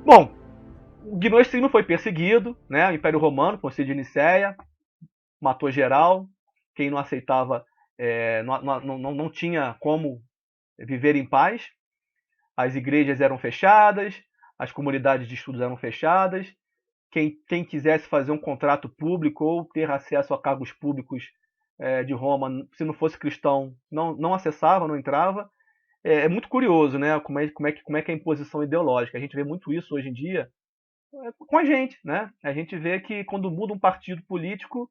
Bom, o gnosticismo foi perseguido, né? O Império Romano, Concílio de Nicéia, matou geral. Quem não aceitava não tinha como viver em paz. As igrejas eram fechadas, as comunidades de estudos eram fechadas. Quem quisesse fazer um contrato público ou ter acesso a cargos públicos de Roma, se não fosse cristão, não acessava, não entrava. É muito curioso, né? Como é que é a imposição ideológica. A gente vê muito isso hoje em dia com a gente, né? A gente vê que quando muda um partido político,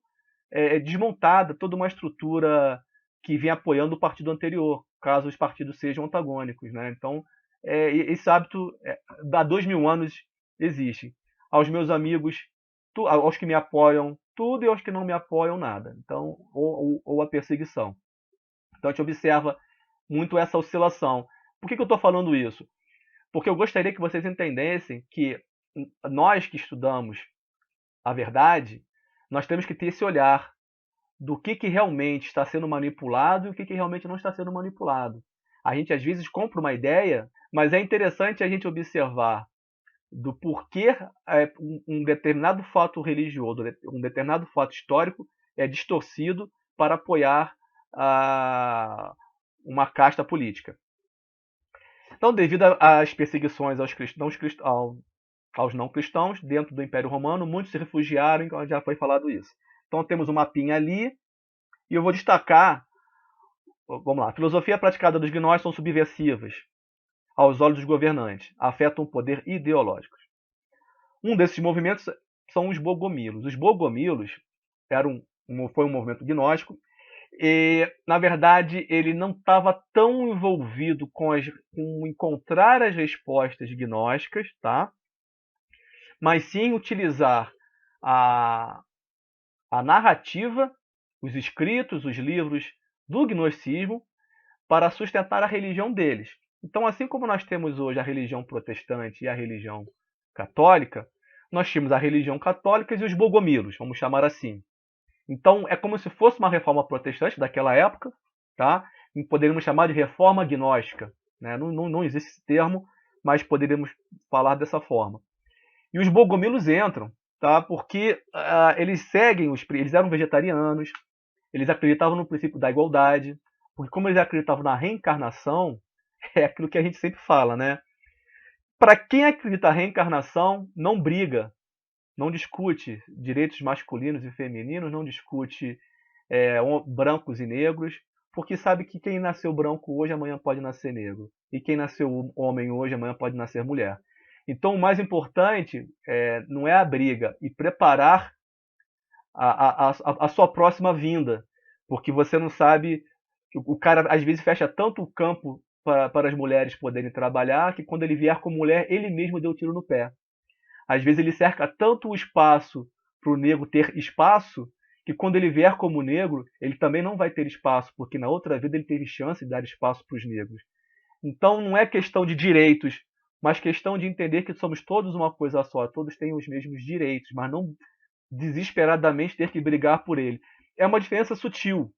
é desmontada toda uma estrutura que vinha apoiando o partido anterior, caso os partidos sejam antagônicos, né? Então, esse hábito há 2000 anos existe. Aos meus amigos, aos que me apoiam, tudo, e aos que não me apoiam, nada. Então, ou a perseguição. Então, a gente observa muito essa oscilação. Por que eu estou falando isso? Porque eu gostaria que vocês entendessem que nós que estudamos a verdade, nós temos que ter esse olhar do que realmente está sendo manipulado e o que realmente não está sendo manipulado. A gente às vezes compra uma ideia, mas é interessante a gente observar do porquê um determinado fato religioso, um determinado fato histórico é distorcido para apoiar uma casta política. Então, devido às perseguições aos não cristãos dentro do Império Romano, muitos se refugiaram, então já foi falado isso. Então temos um mapinha ali, e eu vou destacar, vamos lá, a filosofia praticada dos gnósticos são subversivas aos olhos dos governantes, afetam o poder ideológico. Um desses movimentos são os bogomilos. Os bogomilos foi um movimento gnóstico e, na verdade, ele não estava tão envolvido com encontrar as respostas gnósticas, tá? Mas sim utilizar a, a narrativa, os escritos, os livros do gnosticismo para sustentar a religião deles. Então, assim como nós temos hoje a religião protestante e a religião católica, nós tínhamos a religião católica e os bogomilos, vamos chamar assim. Então, é como se fosse uma reforma protestante daquela época, tá? E poderíamos chamar de reforma gnóstica. Né? Não existe esse termo, mas poderíamos falar dessa forma. E os bogomilos entram, tá? Porque eles eram vegetarianos, eles acreditavam no princípio da igualdade, porque como eles acreditavam na reencarnação, é aquilo que a gente sempre fala, né? Para quem acredita na reencarnação, não briga, não discute direitos masculinos e femininos, não discute brancos e negros, porque sabe que quem nasceu branco hoje, amanhã pode nascer negro. E quem nasceu homem hoje, amanhã pode nascer mulher. Então, o mais importante não é a briga, e preparar a sua próxima vinda. Porque você não sabe. O cara, às vezes, fecha tanto o campo para as mulheres poderem trabalhar, que quando ele vier como mulher, ele mesmo deu tiro no pé. Às vezes, ele cerca tanto o espaço para o negro ter espaço, que quando ele vier como negro, ele também não vai ter espaço, porque na outra vida ele teve chance de dar espaço para os negros. Então, não é questão de direitos, mas questão de entender que somos todos uma coisa só, todos têm os mesmos direitos, mas não desesperadamente ter que brigar por ele. É uma diferença sutil,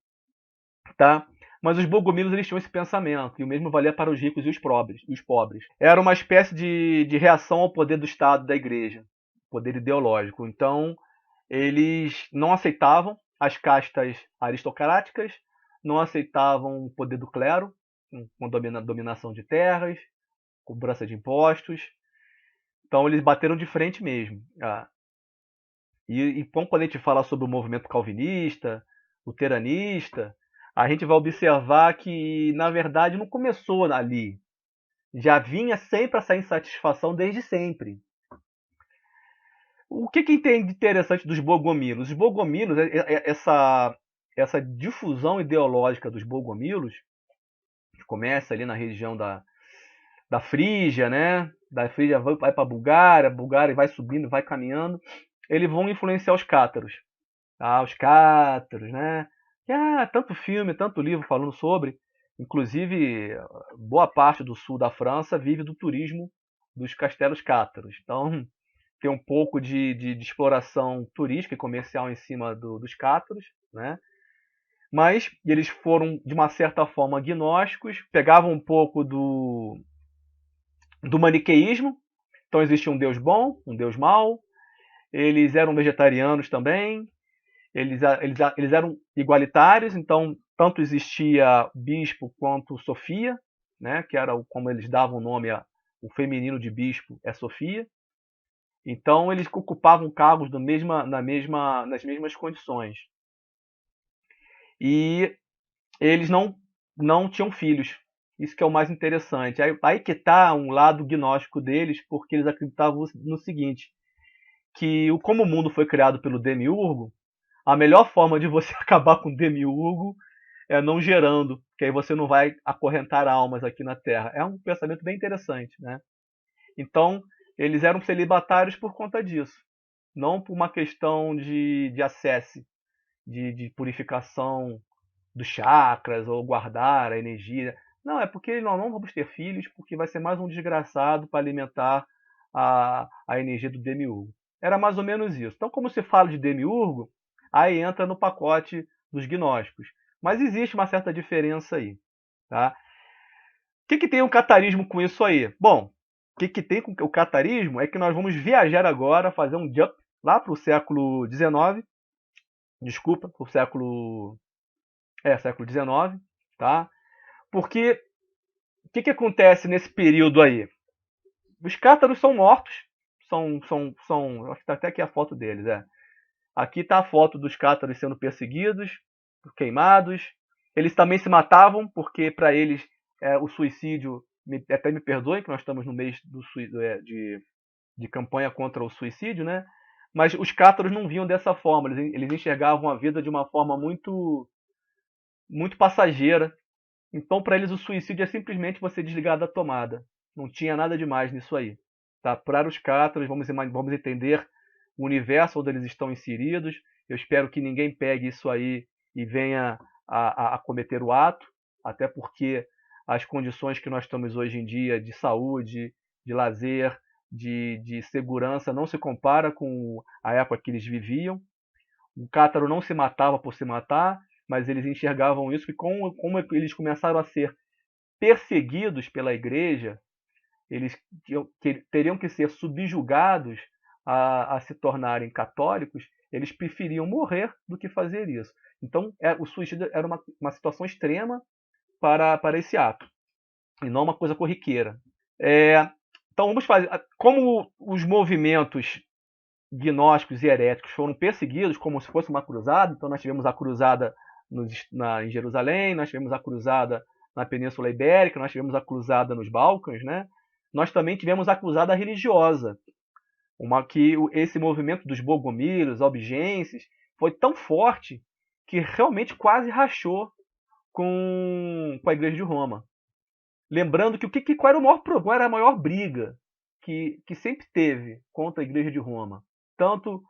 tá? Mas os bogomilos eles tinham esse pensamento, e o mesmo valia para os ricos e os pobres. Era uma espécie de reação ao poder do Estado, da Igreja, poder ideológico. Então, eles não aceitavam as castas aristocráticas, não aceitavam o poder do clero, com dominação de terras, cobrança de impostos. Então, eles bateram de frente mesmo. E quando a gente fala sobre o movimento calvinista, luteranista, a gente vai observar que, na verdade, não começou ali. Já vinha sempre essa insatisfação desde sempre. O que tem de interessante dos bogomilos? Os bogomilos, essa difusão ideológica dos bogomilos, que começa ali na região da Frígia, né? Da Frígia vai para a Bulgária vai subindo, vai caminhando. Eles vão influenciar os cátaros. Os cátaros, né? Tanto filme, tanto livro falando sobre. Inclusive, boa parte do sul da França vive do turismo dos castelos cátaros. Então, tem um pouco de exploração turística e comercial em cima dos cátaros, né? Mas eles foram, de uma certa forma, gnósticos, pegavam um pouco do maniqueísmo, Então existia um deus bom, um deus mau, eles eram vegetarianos também, eles eram igualitários, então tanto existia bispo quanto Sofia, né, que era como eles davam o nome, o feminino de bispo é Sofia. Então eles ocupavam cargos nas mesmas condições. E eles não tinham filhos. Isso que é o mais interessante. Aí que está um lado gnóstico deles, porque eles acreditavam no seguinte, que como o mundo foi criado pelo Demiurgo, a melhor forma de você acabar com o Demiurgo é não gerando, que aí você não vai acorrentar almas aqui na Terra. É um pensamento bem interessante, né? Então, eles eram celibatários por conta disso. Não por uma questão de acesse, de purificação dos chakras ou guardar a energia. Não, é porque nós não vamos ter filhos, porque vai ser mais um desgraçado para alimentar a energia do demiurgo. Era mais ou menos isso. Então, como se fala de demiurgo, aí entra no pacote dos gnósticos. Mas existe uma certa diferença aí. Tá? O que tem o catarismo com isso aí? Bom, o que tem com o catarismo é que nós vamos viajar agora, fazer um jump lá para o século XIX, desculpa, para o século XIX, tá? Porque o que acontece nesse período aí? Os cátaros são mortos, acho que está até aqui a foto deles, Aqui está a foto dos cátaros sendo perseguidos, queimados. Eles também se matavam, porque para eles o suicídio, até me perdoem que nós estamos no mês de campanha contra o suicídio, né? Mas os cátaros não viam dessa forma, eles enxergavam a vida de uma forma muito, muito passageira. Então, para eles, o suicídio é simplesmente você desligar da tomada. Não tinha nada demais nisso aí. Tá? Para os cátaros, vamos entender o universo onde eles estão inseridos. Eu espero que ninguém pegue isso aí e venha a cometer o ato, até porque as condições que nós estamos hoje em dia de saúde, de lazer, de segurança não se compara com a época que eles viviam. O cátaro não se matava por se matar, mas eles enxergavam isso, que como eles começaram a ser perseguidos pela igreja, eles teriam que ser subjugados a se tornarem católicos, eles preferiam morrer do que fazer isso. Então, o suicídio era uma situação extrema para esse ato, e não uma coisa corriqueira. Então, vamos fazer. Como os movimentos gnósticos e heréticos foram perseguidos como se fosse uma cruzada, então nós tivemos a cruzada em Jerusalém, nós tivemos a cruzada na Península Ibérica, nós tivemos a cruzada nos Balcãs, né? Nós também tivemos a cruzada religiosa, que esse movimento dos bogomilos, albigenses, foi tão forte que realmente quase rachou com a Igreja de Roma. Lembrando que qual era qual era a maior briga que sempre teve contra a Igreja de Roma? Tanto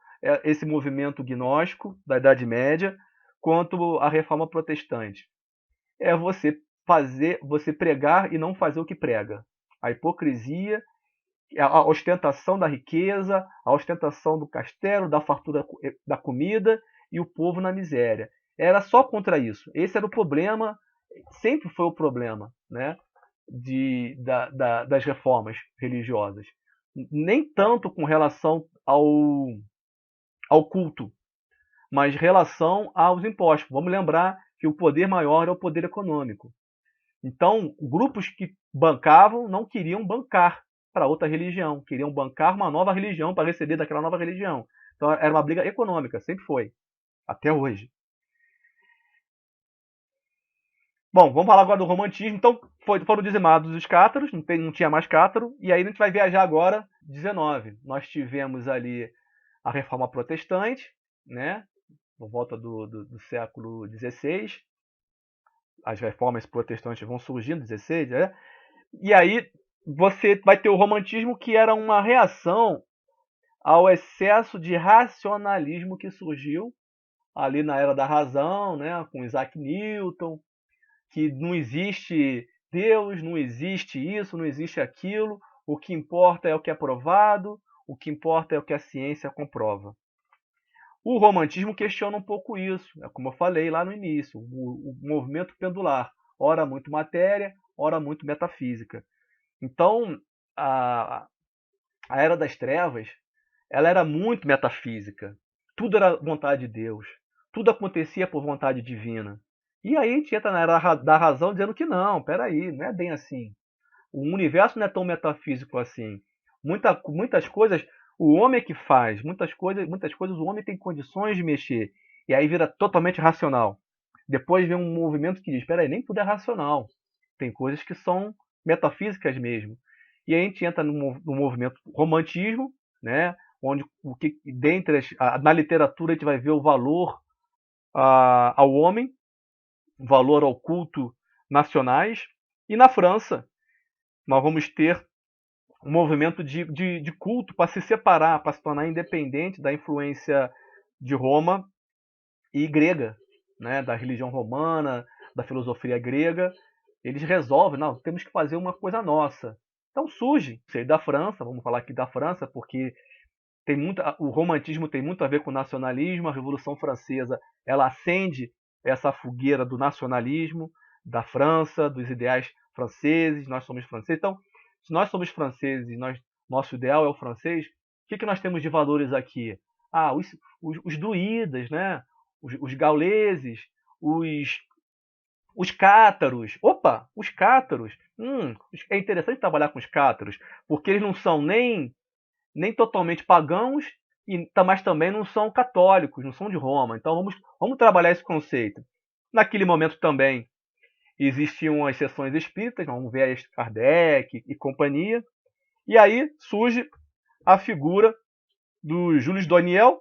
esse movimento gnóstico da Idade Média, quanto a Reforma Protestante. É você pregar e não fazer o que prega. A hipocrisia, a ostentação da riqueza, a ostentação do castelo, da fartura da comida e o povo na miséria. Era só contra isso. Esse era o problema, sempre foi o problema, né, das reformas religiosas. Nem tanto com relação ao culto, mas em relação aos impostos. Vamos lembrar que o poder maior é o poder econômico. Então, grupos que bancavam não queriam bancar para outra religião, queriam bancar uma nova religião para receber daquela nova religião. Então, era uma briga econômica, sempre foi, até hoje. Bom, vamos falar agora do romantismo. Então, foram dizimados os cátaros, não tinha mais cátaro, e aí a gente vai viajar agora 19. Nós tivemos ali a Reforma Protestante, né, por volta do século XVI. As reformas protestantes vão surgindo, 16, né? E aí você vai ter o romantismo, que era uma reação ao excesso de racionalismo que surgiu ali na Era da Razão, né, com Isaac Newton, que não existe Deus, não existe isso, não existe aquilo, o que importa é o que é provado, o que importa é o que a ciência comprova. O romantismo questiona um pouco isso, como eu falei lá no início, o movimento pendular, ora muito matéria, ora muito metafísica. Então, a Era das Trevas, ela era muito metafísica. Tudo era vontade de Deus. Tudo acontecia por vontade divina. E aí a gente entra na Era da Razão dizendo que não, peraí, não é bem assim. O universo não é tão metafísico assim. Muitas coisas o homem é que faz, muitas coisas o homem tem condições de mexer. E aí vira totalmente racional. Depois vem um movimento que diz, espera aí, nem tudo é racional. Tem coisas que são metafísicas mesmo. E aí a gente entra no movimento romantismo, né? Onde o que na literatura a gente vai ver o valor ao homem, o valor ao culto nacionais. E na França, nós vamos ter um movimento de culto para se separar, para se tornar independente da influência de Roma e grega, né, da religião romana, da filosofia grega. Eles resolvem, não, temos que fazer uma coisa nossa. Então surge, sei, da França, vamos falar aqui da França, porque o romantismo tem muito a ver com o nacionalismo, a Revolução Francesa ela acende essa fogueira do nacionalismo, da França, dos ideais franceses, nós somos franceses. Então, se nós somos franceses e nosso ideal é o francês, o que nós temos de valores aqui? Ah, os druidas, né? Os gauleses, os cátaros. Opa, os cátaros. É interessante trabalhar com os cátaros, porque eles não são nem totalmente pagãos, mas também não são católicos, não são de Roma. Então vamos trabalhar esse conceito. Naquele momento também existiam as sessões espíritas, vamos ver aí Kardec e companhia. E aí surge a figura do Júlio Doniel,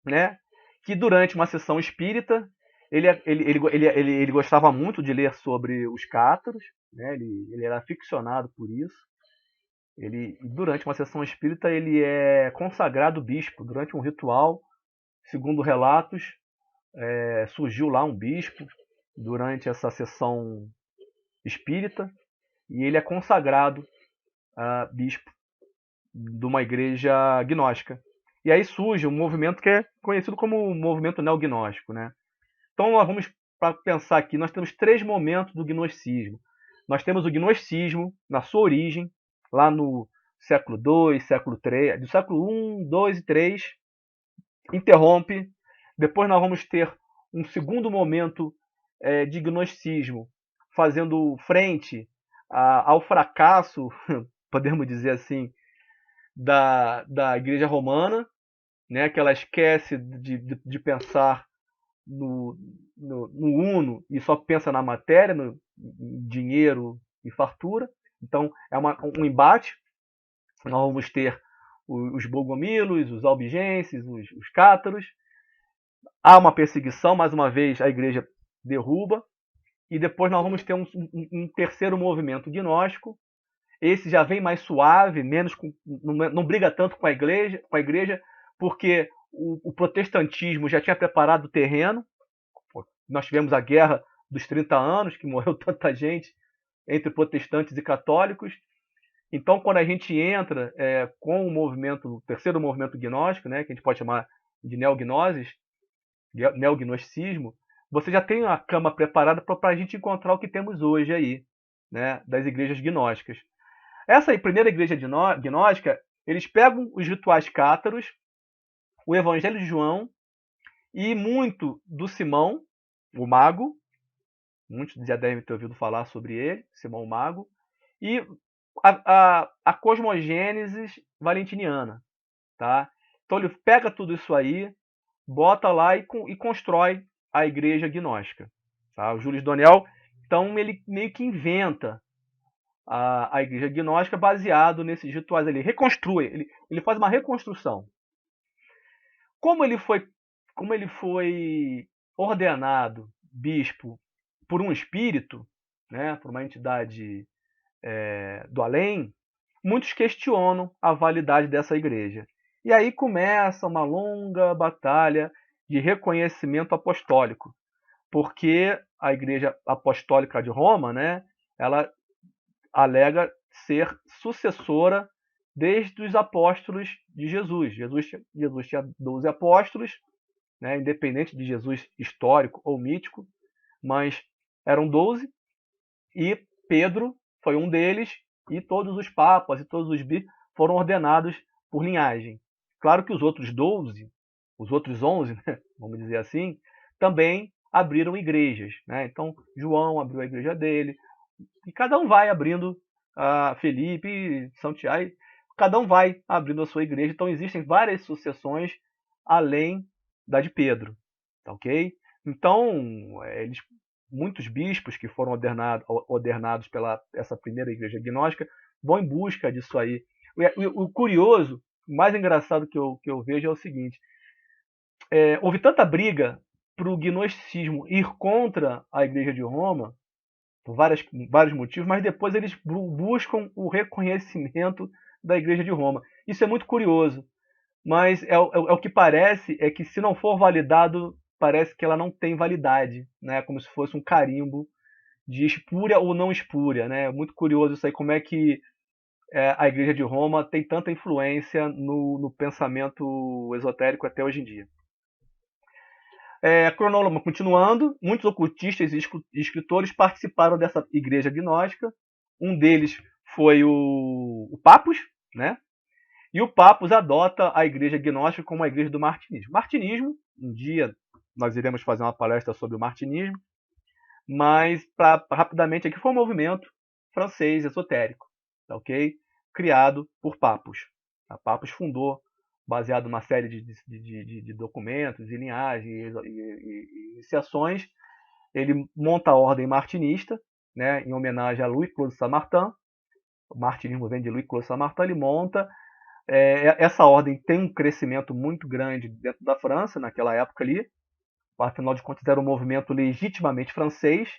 né, que durante uma sessão espírita ele gostava muito de ler sobre os cátaros, né, ele era aficionado por isso. Durante uma sessão espírita, ele é consagrado bispo. Durante um ritual, segundo relatos, surgiu lá um bispo durante essa sessão espírita e ele é consagrado bispo de uma igreja gnóstica. E aí surge um movimento que é conhecido como o movimento neognóstico, né? Então nós vamos para pensar aqui, nós temos 3 momentos do gnosticismo. Nós temos o gnosticismo na sua origem, lá no século II, século III, do século I, II e III, interrompe. Depois nós vamos ter um segundo momento de gnosticismo, fazendo frente ao fracasso, podemos dizer assim, da Igreja Romana, né, que ela esquece de pensar no uno e só pensa na matéria, no dinheiro e fartura. Então é um embate. Nós vamos ter os bogomilos, os albigenses, os cátaros. Há uma perseguição, mais uma vez a igreja derruba. E depois nós vamos ter um terceiro movimento gnóstico. Esse já vem mais suave, não briga tanto com a igreja, porque o protestantismo já tinha preparado o terreno. Nós tivemos a guerra dos 30 anos, que morreu tanta gente entre protestantes e católicos. Então, quando a gente entra com o terceiro movimento gnóstico, né, que a gente pode chamar de neognosticismo, você já tem a cama preparada para a gente encontrar o que temos hoje aí, né, das igrejas gnósticas. Essa primeira igreja gnóstica, eles pegam os rituais cátaros, o Evangelho de João e muito do Simão, o Mago. Muitos já devem ter ouvido falar sobre ele, Simão o Mago. E a cosmogênese valentiniana. Tá? Então ele pega tudo isso aí, bota lá e constrói a igreja gnóstica. Tá? O Júlio Doniel, então, ele meio que inventa a igreja gnóstica baseado nesses rituais. Ele reconstrui, ele faz uma reconstrução. Como ele foi ordenado bispo por um espírito, né, por uma entidade do além, muitos questionam a validade dessa igreja. E aí começa uma longa batalha de reconhecimento apostólico, porque a Igreja Apostólica de Roma, né, ela alega ser sucessora desde os apóstolos de Jesus. Jesus tinha 12 apóstolos, né, independente de Jesus histórico ou mítico, mas eram 12, e Pedro foi um deles, e todos os papas e todos os bispos foram ordenados por linhagem. Claro que os outros 12, os outros 11, né, vamos dizer assim, também abriram igrejas, né? Então, João abriu a igreja dele, e cada um vai abrindo, Felipe, Santiago, cada um vai abrindo a sua igreja. Então, existem várias sucessões além da de Pedro, tá ok? Então, muitos bispos que foram ordenados pela essa primeira igreja gnóstica vão em busca disso aí. O curioso, o mais engraçado que eu vejo é o seguinte: houve tanta briga para o gnosticismo ir contra a igreja de Roma, por vários motivos, mas depois eles buscam o reconhecimento da igreja de Roma. Isso é muito curioso, mas é o que parece, é que se não for validado, parece que ela não tem validade, né? Como se fosse um carimbo de espúria ou não espúria, né? É muito curioso isso aí, como é que a igreja de Roma tem tanta influência no pensamento esotérico até hoje em dia. Continuando, muitos ocultistas e escritores participaram dessa igreja gnóstica. Um deles foi o Papus, né? E o Papus adota a igreja gnóstica como a igreja do martinismo. Martinismo, um dia nós iremos fazer uma palestra sobre o martinismo, mas rapidamente aqui foi um movimento francês esotérico, tá ok? Criado por Papus. A Papus fundou, baseado numa série de documentos e linhagens e iniciações, ele monta a ordem martinista, né, em homenagem a Louis-Claude Saint-Martin. O martinismo vem de Louis-Claude Saint-Martin. Ele monta. Essa ordem tem um crescimento muito grande dentro da França, naquela época ali. Afinal de contas, era um movimento legitimamente francês.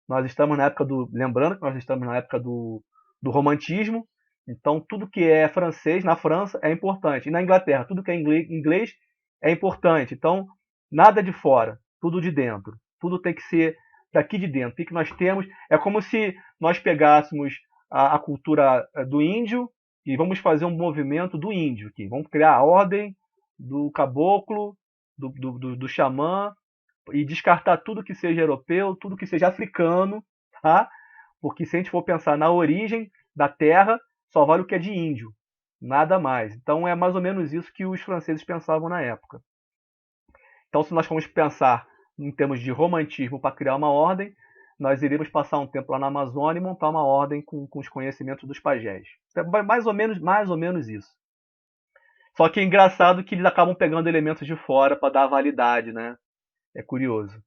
Nós estamos na época lembrando que nós estamos na época do romantismo. Então, tudo que é francês na França é importante. E na Inglaterra, tudo que é inglês é importante. Então, nada de fora, tudo de dentro. Tudo tem que ser daqui de dentro. O que nós temos é como se nós pegássemos a cultura do índio e vamos fazer um movimento do índio aqui. Vamos criar a ordem do caboclo, do xamã, e descartar tudo que seja europeu, tudo que seja africano, tá? Porque se a gente for pensar na origem da terra, só vale o que é de índio, nada mais. Então é mais ou menos isso que os franceses pensavam na época. Então, se nós formos pensar em termos de romantismo para criar uma ordem, nós iremos passar um tempo lá na Amazônia e montar uma ordem com os conhecimentos dos pajés. É mais ou menos isso. Só que é engraçado que eles acabam pegando elementos de fora para dar validade, né? É curioso.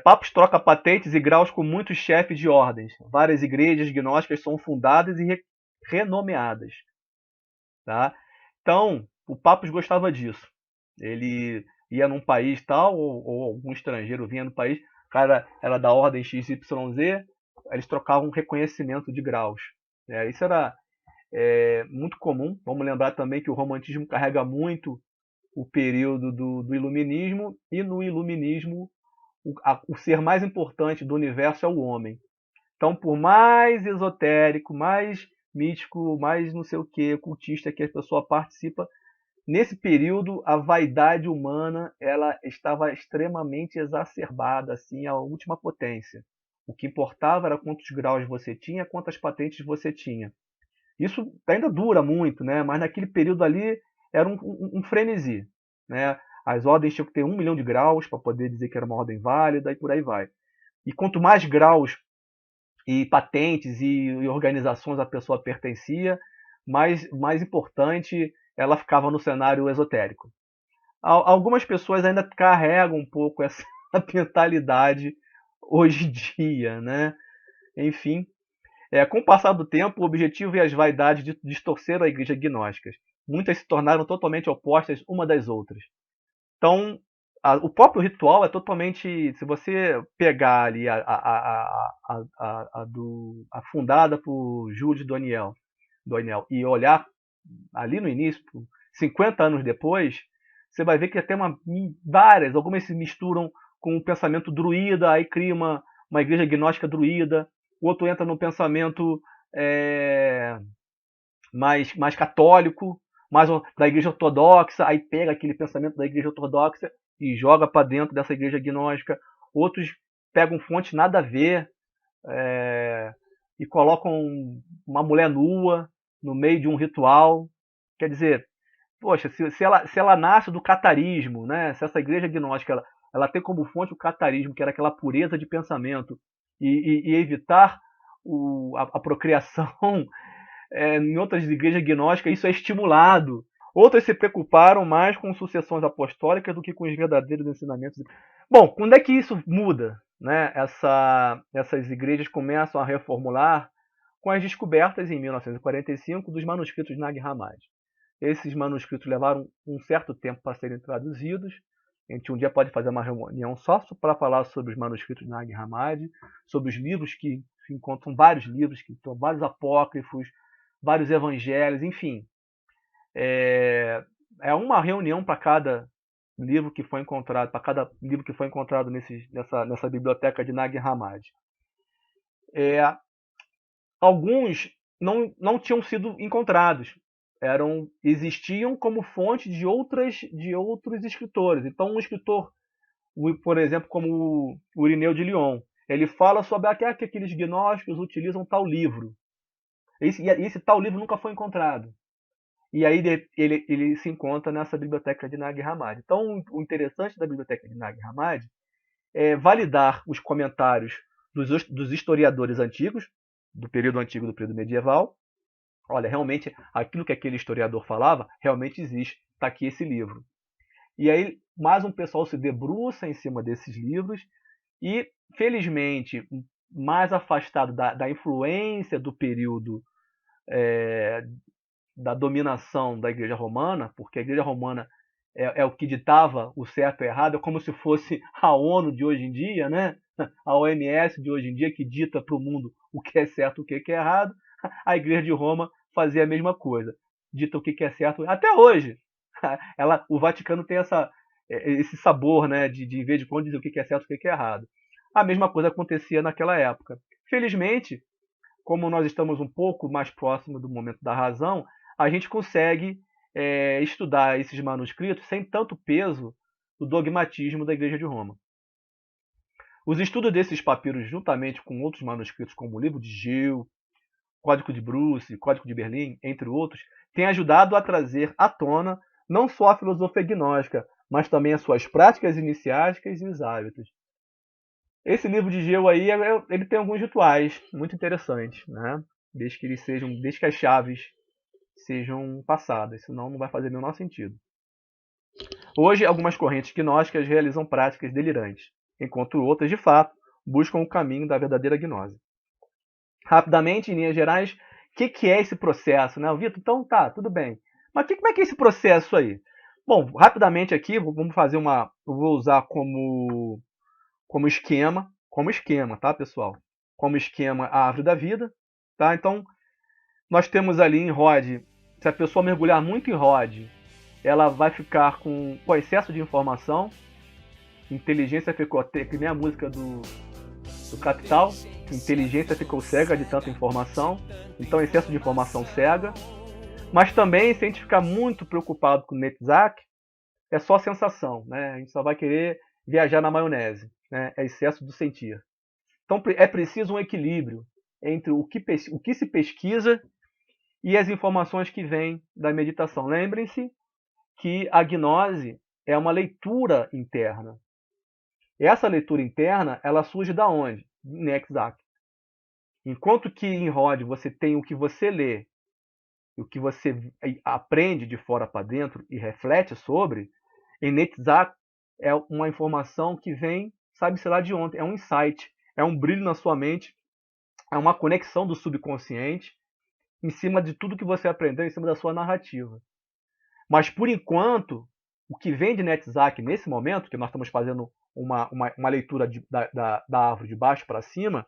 Papus troca patentes e graus com muitos chefes de ordens. Várias igrejas gnósticas são fundadas e renomeadas. Tá? Então, o Papus gostava disso. Ele ia num país tal, ou algum estrangeiro vinha no país, o cara era da ordem XYZ, eles trocavam reconhecimento de graus. Isso era muito comum. Vamos lembrar também que o romantismo carrega muito o período do iluminismo, e no iluminismo o ser mais importante do universo é o homem. Então, por mais esotérico, mais místico, mais não sei o que, ocultista que a pessoa participa, nesse período a vaidade humana ela estava extremamente exacerbada, assim, à última potência. O que importava era quantos graus você tinha, quantas patentes você tinha. Isso ainda dura muito, né? Mas naquele período ali era um frenesi, né? As ordens tinham que ter 1 milhão de graus para poder dizer que era uma ordem válida e por aí vai. E quanto mais graus e patentes e organizações a pessoa pertencia, mais importante ela ficava no cenário esotérico. Algumas pessoas ainda carregam um pouco essa mentalidade hoje em dia, né? Enfim, com o passar do tempo, o objetivo e as vaidades distorceram a igreja gnóstica. Muitas se tornaram totalmente opostas uma das outras. Então, o próprio ritual é totalmente... Se você pegar ali a fundada por Júlio de Doiniel e olhar ali no início, 50 anos depois, você vai ver que tem algumas se misturam com o pensamento druida, aí cria uma igreja gnóstica druida, o outro entra no pensamento mais católico, mais da igreja ortodoxa, aí pega aquele pensamento da igreja ortodoxa e joga para dentro dessa igreja gnóstica. Outros pegam fontes nada a ver e colocam uma mulher nua no meio de um ritual. Quer dizer, poxa, se ela nasce do catarismo, né? Se essa igreja gnóstica ela tem como fonte o catarismo, que era aquela pureza de pensamento, e evitar a procriação em outras igrejas gnósticas, isso é estimulado. Outras se preocuparam mais com sucessões apostólicas do que com os verdadeiros ensinamentos. Bom, quando é que isso muda? Né? Essas igrejas começam a reformular com as descobertas em 1945 dos manuscritos Nag Hammadi. Esses manuscritos levaram um certo tempo para serem traduzidos. A gente um dia pode fazer uma reunião só para falar sobre os manuscritos Nag Hammadi, sobre os livros que se encontram, vários livros, que estão vários apócrifos, vários evangelhos, enfim. É uma reunião para cada livro que foi encontrado, nessa biblioteca de Nag Hammadi. Alguns não tinham sido encontrados, existiam como fonte de outros escritores. Então, um escritor, por exemplo, como o Irineu de Lyon, ele fala sobre que aqueles gnósticos utilizam tal livro. Esse tal livro nunca foi encontrado. E aí ele se encontra nessa biblioteca de Nag Hammadi. Então, o interessante da biblioteca de Nag Hammadi é validar os comentários dos historiadores antigos, do período antigo, do período medieval. Olha, realmente, aquilo que aquele historiador falava, realmente existe. Está aqui esse livro. E aí, mais um pessoal se debruça em cima desses livros e, felizmente, mais afastado da influência do período da dominação da Igreja Romana, porque a Igreja Romana é o que ditava o certo e o errado, é como se fosse a ONU de hoje em dia, né? A OMS de hoje em dia, que dita para o mundo o que é certo e o que é errado. A Igreja de Roma fazia a mesma coisa, dita o que é certo. Até hoje, o Vaticano tem esse sabor, né, de vez de quando dizer o que é certo e o que é errado. A mesma coisa acontecia naquela época. Felizmente, como nós estamos um pouco mais próximos do momento da razão, a gente consegue estudar esses manuscritos sem tanto peso do dogmatismo da Igreja de Roma. Os estudos desses papiros, juntamente com outros manuscritos, como o Livro de Gil, Código de Bruce, Código de Berlim, entre outros, têm ajudado a trazer à tona não só a filosofia gnóstica, mas também as suas práticas iniciáticas e os hábitos. Esse livro de Gil aí, ele tem alguns rituais muito interessantes, né? Desde que as chaves sejam passadas, senão não vai fazer o menor sentido. Hoje, algumas correntes gnósticas realizam práticas delirantes, enquanto outras, de fato, buscam o caminho da verdadeira gnose. Rapidamente, em linhas gerais, o que é esse processo, né, Vitor? Então tá, tudo bem. Mas como é que é esse processo aí? Bom, rapidamente aqui, vamos fazer eu vou usar como esquema, tá, pessoal? Como esquema a árvore da vida, tá? Então, nós temos ali em Rod, se a pessoa mergulhar muito em Rod, ela vai ficar com excesso de informação. Inteligência ficou, que nem a música do Capital, inteligência ficou cega de tanta informação, então excesso de informação cega. Mas também, se a gente ficar muito preocupado com o Netzach, é só sensação, né? A gente só vai querer viajar na maionese, né? É excesso do sentir. Então é preciso um equilíbrio entre o que se pesquisa e as informações que vêm da meditação. Lembrem-se que a gnose é uma leitura interna. E essa leitura interna, ela surge da onde? Em Netzach. Enquanto que em Rod você tem o que você lê, o que você aprende de fora para dentro e reflete sobre, em Netzach é uma informação que vem, sabe-se lá de onde, é um insight, é um brilho na sua mente, é uma conexão do subconsciente em cima de tudo que você aprendeu, em cima da sua narrativa. Mas, por enquanto, o que vem de Netzach nesse momento, que nós estamos fazendo uma leitura da árvore de baixo para cima,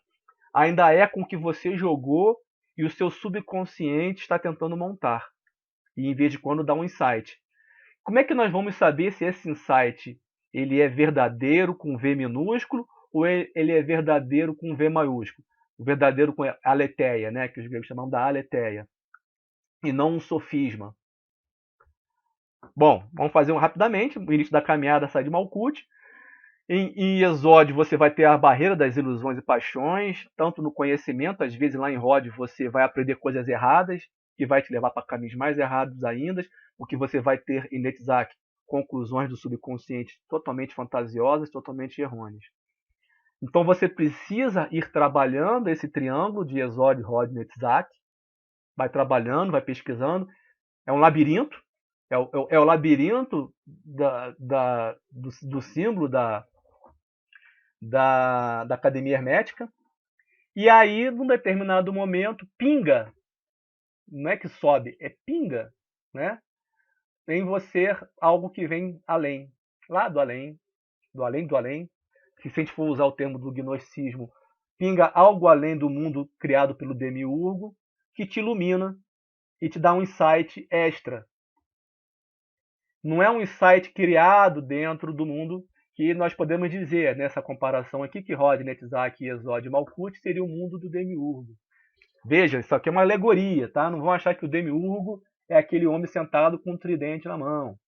ainda é com o que você jogou e o seu subconsciente está tentando montar. E, em vez de quando, dá um insight. Como é que nós vamos saber se esse insight ele é verdadeiro com V minúsculo ou ele é verdadeiro com V maiúsculo? O verdadeiro com a aletheia, né? Que os gregos chamam da aletheia. E não um sofisma. Bom, vamos fazer rapidamente. O início da caminhada sai de Malkuth. Em Exódio você vai ter a barreira das ilusões e paixões, tanto no conhecimento, às vezes lá em Rod você vai aprender coisas erradas, que vai te levar para caminhos mais errados ainda, porque você vai ter em Netzach conclusões do subconsciente totalmente fantasiosas, totalmente errôneas. Então você precisa ir trabalhando esse triângulo de Yesod, Hod, Netzach, vai trabalhando, vai pesquisando. É um labirinto, é o labirinto do símbolo da academia hermética. E aí, num determinado momento, pinga, não é que sobe, é pinga, né? Em você algo que vem além, lá do além, do além do além. Se a gente for usar o termo do gnosticismo, pinga algo além do mundo criado pelo demiurgo, que te ilumina e te dá um insight extra. Não é um insight criado dentro do mundo que nós podemos dizer, nessa comparação aqui, que Hod, Netzach, Yesod e Malkuth seria o mundo do demiurgo. Veja, isso aqui é uma alegoria, tá? Não vão achar que o demiurgo é aquele homem sentado com um tridente na mão.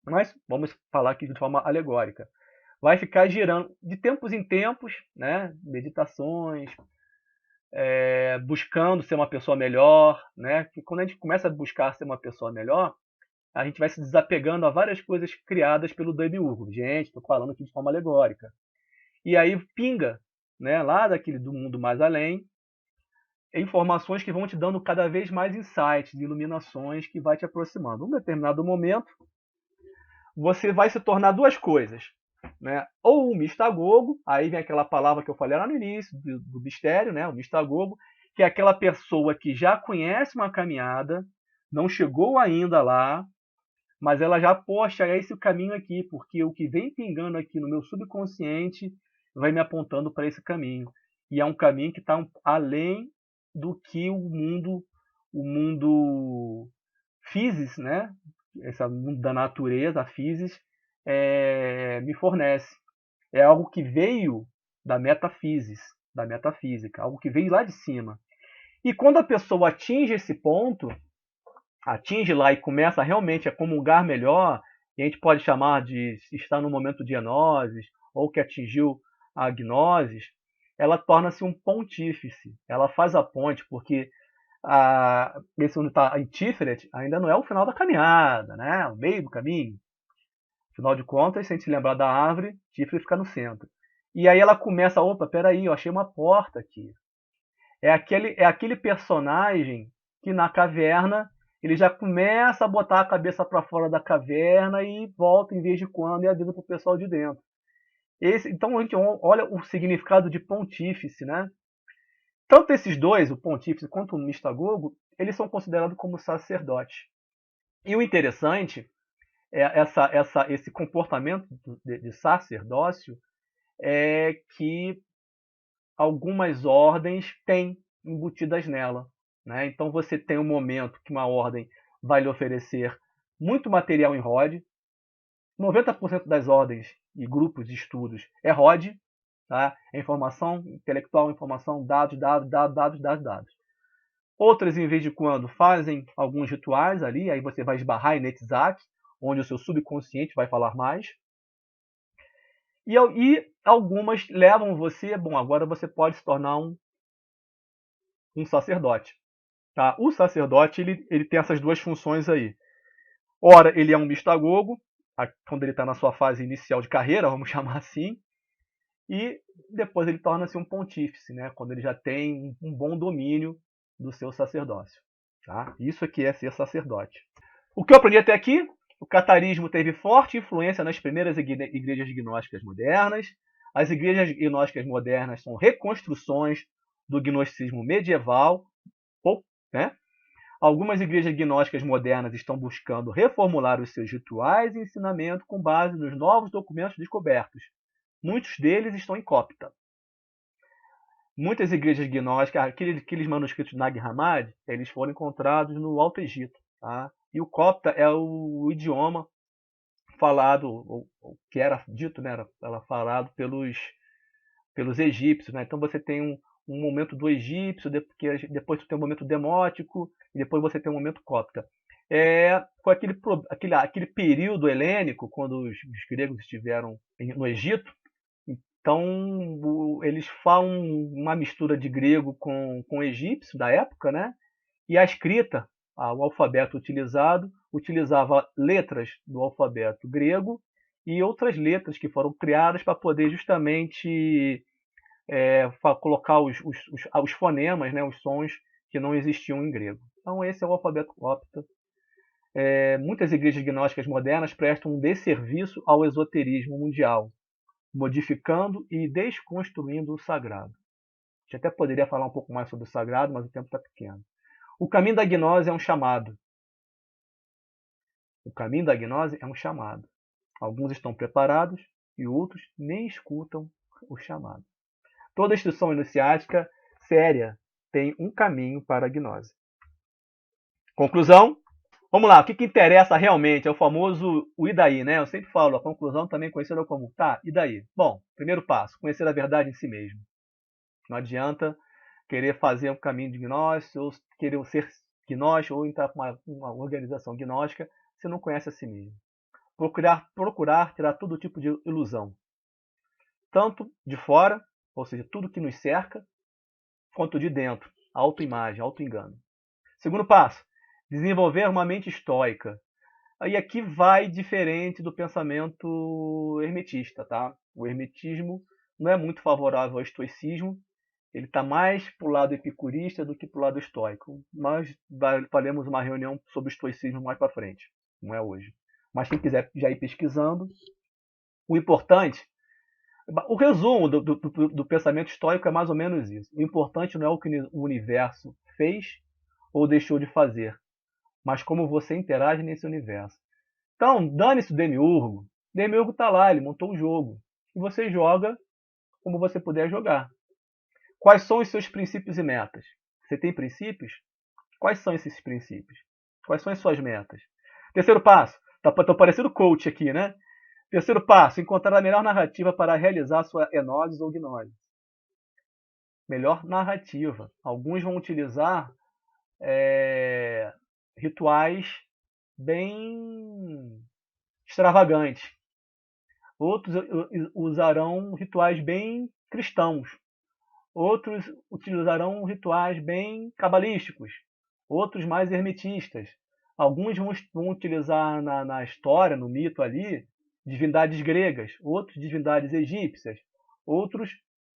Mas vamos falar aqui de forma alegórica. Vai ficar girando de tempos em tempos, né? Meditações, buscando ser uma pessoa melhor, né? Que quando a gente começa a buscar ser uma pessoa melhor, a gente vai se desapegando a várias coisas criadas pelo demiurgo. Gente, estou falando aqui de forma alegórica. E aí pinga, né? Lá do mundo mais além, informações que vão te dando cada vez mais insights, iluminações que vai te aproximando. Em um determinado momento, você vai se tornar duas coisas, né? Ou um mistagogo, aí vem aquela palavra que eu falei lá no início do mistério, né? O mistagogo, que é aquela pessoa que já conhece uma caminhada, não chegou ainda lá, mas ela já, poxa, é esse o caminho aqui, porque o que vem pingando aqui no meu subconsciente vai me apontando para esse caminho. E é um caminho que está além do que o mundo physis, né? Esse mundo da natureza, a physis, me fornece. É algo que veio da metafísis, da metafísica, algo que veio lá de cima. E quando a pessoa atinge esse ponto, atinge lá e começa realmente a comungar melhor, e a gente pode chamar de estar no momento de gnoses, ou que atingiu a gnosis, ela torna-se um pontífice. Ela faz a ponte, porque esse onde está em Tiferet ainda não é o final da caminhada, né? O meio do caminho. Afinal de contas, se a gente se lembrar da árvore, Tiferet fica no centro. E aí ela começa, opa, peraí, eu achei uma porta aqui. É aquele personagem que na caverna ele já começa a botar a cabeça para fora da caverna e volta em vez de quando e avisa para o pessoal de dentro. Então a gente olha o significado de pontífice, né? Tanto esses dois, o pontífice quanto o mistagogo, eles são considerados como sacerdotes. E o interessante é esse comportamento de sacerdócio é que algumas ordens têm embutidas nela, né? Então você tem um momento que uma ordem vai lhe oferecer muito material em ROD. 90% das ordens e grupos de estudos é ROD, tá? É informação intelectual, informação, dados, dados, dados, dados, dados, dados. Outras, em vez de quando, fazem alguns rituais ali, aí você vai esbarrar em Netzach, onde o seu subconsciente vai falar mais. E algumas levam você, bom, agora você pode se tornar um sacerdote. Tá? O sacerdote ele tem essas duas funções aí. Ora, ele é um mistagogo, quando ele está na sua fase inicial de carreira, vamos chamar assim, e depois ele torna-se um pontífice, né? Quando ele já tem um bom domínio do seu sacerdócio. Tá? Isso aqui é ser sacerdote. O que eu aprendi até aqui? O catarismo teve forte influência nas primeiras igrejas gnósticas modernas. As igrejas gnósticas modernas são reconstruções do gnosticismo medieval, né? Algumas igrejas gnósticas modernas estão buscando reformular os seus rituais e ensinamento com base nos novos documentos descobertos. Muitos deles estão em copta. Muitas igrejas gnósticas, aqueles manuscritos de Nag Hammadi, eles foram encontrados no Alto Egito. Tá? E o copta é o idioma falado, ou que era dito, né, era falado pelos egípcios. Né? Então você tem um momento do egípcio, depois você tem um momento demótico, e depois você tem um momento copta. Com aquele período helênico, quando os gregos estiveram no Egito, então eles falam uma mistura de grego com egípcio da época, né? E a escrita o alfabeto utilizado utilizava letras do alfabeto grego e outras letras que foram criadas para poder justamente colocar os fonemas, né, os sons que não existiam em grego. Então esse é o alfabeto copta. Muitas igrejas gnósticas modernas prestam um desserviço ao esoterismo mundial, modificando e desconstruindo o sagrado. A gente até poderia falar um pouco mais sobre o sagrado, mas o tempo está pequeno. O caminho da gnose é um chamado. O caminho da gnose é um chamado. Alguns estão preparados e outros nem escutam o chamado. Toda instrução iniciática séria tem um caminho para a gnose. Conclusão. Vamos lá, o que interessa realmente é o famoso o e daí, né? Eu sempre falo, a conclusão também conhecida como tá, e daí? Bom, primeiro passo, conhecer a verdade em si mesmo. Não adianta querer fazer um caminho de gnóstico, ou querer ser gnóstico, ou entrar com uma organização gnóstica, se não conhece a si mesmo. Procurar tirar todo tipo de ilusão. Tanto de fora, ou seja, tudo que nos cerca, quanto de dentro. Autoimagem, autoengano. Segundo passo, desenvolver uma mente estoica. Aí aqui vai diferente do pensamento hermetista, tá? O hermetismo não é muito favorável ao estoicismo, ele está mais para o lado epicurista do que para o lado estoico. Nós faremos uma reunião sobre o estoicismo mais para frente, não é hoje. Mas quem quiser já ir pesquisando, o importante, o resumo do pensamento estoico é mais ou menos isso. O importante não é o que o universo fez ou deixou de fazer, mas como você interage nesse universo. Então, dane-se o Demiurgo. O Demiurgo está lá, ele montou um jogo. E você joga como você puder jogar. Quais são os seus princípios e metas? Você tem princípios? Quais são esses princípios? Quais são as suas metas? Terceiro passo. Estou parecendo coach aqui, né? Terceiro passo. Encontrar a melhor narrativa para realizar sua enose ou gnose. Melhor narrativa. Alguns vão utilizar rituais bem extravagantes. Outros usarão rituais bem cristãos. Outros utilizarão rituais bem cabalísticos. Outros mais hermetistas. Alguns vão utilizar na história, no mito ali, divindades gregas. Outros divindades egípcias. Outros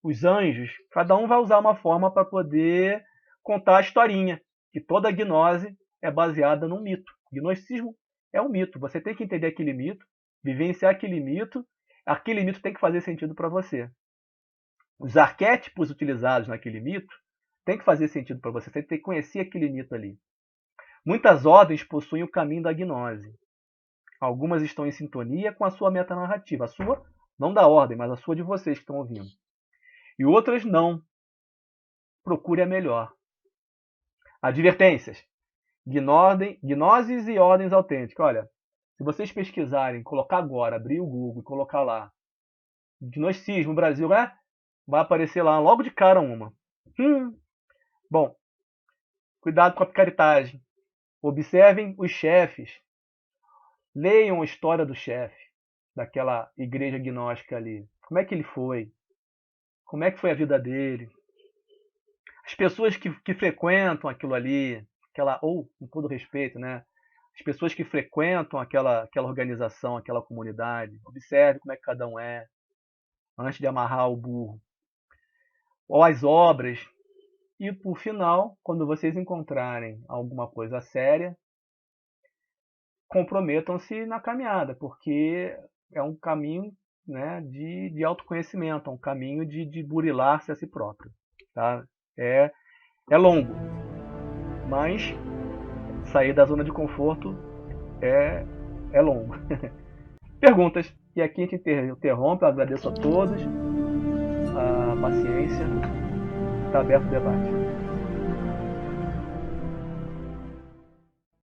os anjos. Cada um vai usar uma forma para poder contar a historinha. Que toda gnose é baseada num mito. O gnosticismo é um mito. Você tem que entender aquele mito, vivenciar aquele mito tem que fazer sentido para você. Os arquétipos utilizados naquele mito tem que fazer sentido para você. Você tem que conhecer aquele mito ali. Muitas ordens possuem o caminho da gnose. Algumas estão em sintonia com a sua metanarrativa. A sua, não da ordem, mas a sua de vocês que estão ouvindo. E outras não. Procure a melhor. Advertências. Gnoses e ordens autênticas. Olha, se vocês pesquisarem, colocar agora, abrir o Google e colocar lá gnosticismo Brasil, vai aparecer lá logo de cara uma. Bom, cuidado com a picaretagem. Observem os chefes. Leiam a história do chefe daquela igreja gnóstica ali. Como é que ele foi? Como é que foi a vida dele? As pessoas que frequentam aquilo ali, ou com todo respeito, né? As pessoas que frequentam aquela organização, aquela comunidade, observe como é que cada um é, antes de amarrar o burro. Ou as obras. E, por final, quando vocês encontrarem alguma coisa séria, comprometam-se na caminhada, porque é um caminho, né, de autoconhecimento, é um caminho de burilar-se a si próprio. Tá? É longo, mas sair da zona de conforto é longo. Perguntas. E aqui a gente interrompe. Eu agradeço a todos a paciência. Está aberto o debate.